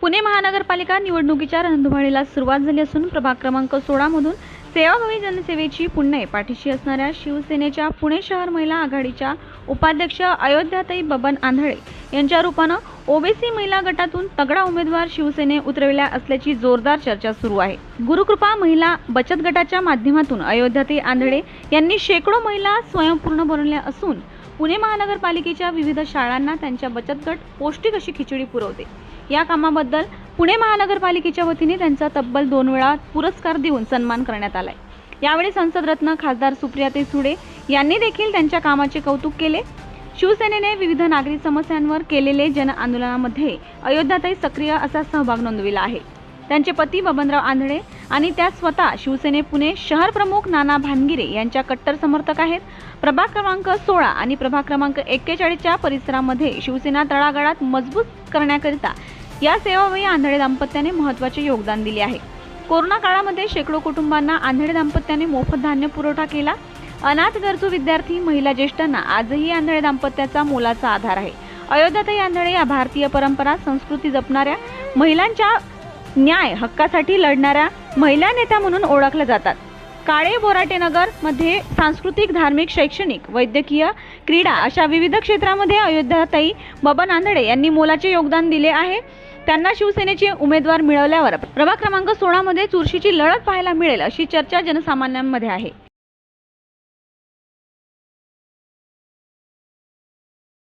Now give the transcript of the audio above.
पुणे महानगरपालिका निवडणुकीच्या रणधुमाळीला सुरुवात झाली असून प्रभाग क्रमांक 16 मधून सेवाभावी जनसेवेची पुण्य पाठीशी असणाऱ्या शिवसेनेच्या पुणे शहर महिला आघाडीच्या उपाध्यक्ष अयोध्याताई बबन आंधळे यांच्या रूपाने ओबीसी महिला गटातून तगडा उमेदवार शिवसेने उतरविल्या असल्याची जोरदार चर्चा सुरू आहे। गुरुकृपा महिला बचत गटाच्या माध्यमातून अयोध्याताई आंधळे यांनी शेकडो महिला स्वयंपूर्ण बनवल्या असून पुणे महानगरपालिकेच्या विविध शाळांना त्यांच्या बचत गट पौष्टिक अशी खिचडी पुरवते। या कामाबद्दल पुणे महानगरपालिकेच्या वतीने त्यांचा तब्बल 2 वेळा पुरस्कार देऊन सन्मान करण्यात आलाय। यावेळी संसद रत्न खासदार सुप्रियाताई सुळे यांनी देखील त्यांच्या कामाचे कौतुक केले। शिवसेनेने विविध नागरिक समस्यांवर केलेले जन आंदोलनामध्ये अयोध्याताई सक्रिय असा सहभाग नोंदविला आहे। त्यांचे पती बबनराव आंधळे आणि त्या स्वतः शिवसेने पुणे शहर प्रमुख नाना भानगिरे यांच्या कट्टर समर्थक आहेत। प्रभाग क्रमांक 16 आणि प्रभाग क्रमांक 41 च्या परिसरामध्ये शिवसेना तळागाळात मजबूत करण्याकरिता या सेवाभावी आंधळे दाम्पत्याने महत्त्वाचे योगदान दिले आहे। कोरोना काळामध्ये शेकडो कुटुंबांना आंधळे दाम्पत्याने मोफत धान्य पुरवठा केला। अनाथ गरजू विद्यार्थी महिला ज्येष्ठांना आजही आंधळे दाम्पत्याचा मोलाचा आधार आहे। अयोध्याताई आंधळे या भारतीय परंपरा संस्कृती जपणाऱ्या महिलांच्या न्याय हक्कासाठी लढणाऱ्या महिला नेत्या म्हणून ओळखल्या जातात। काळे बोराटे नगर मध्ये सांस्कृतिक, धार्मिक, शैक्षणिक, वैद्यकीय, क्रीडा अशा विविध क्षेत्रामध्ये अयोध्याताई बबन आंधळे यांनी मोलाचे योगदान दिले आहे। त्यांना शिवसेनेचे उमेदवार मिळवल्यावर प्रभाग क्रमांक 16 मध्ये चुरशीची लढत पाहायला मिळेल अशी चर्चा जनसामान्यांमध्ये आहे।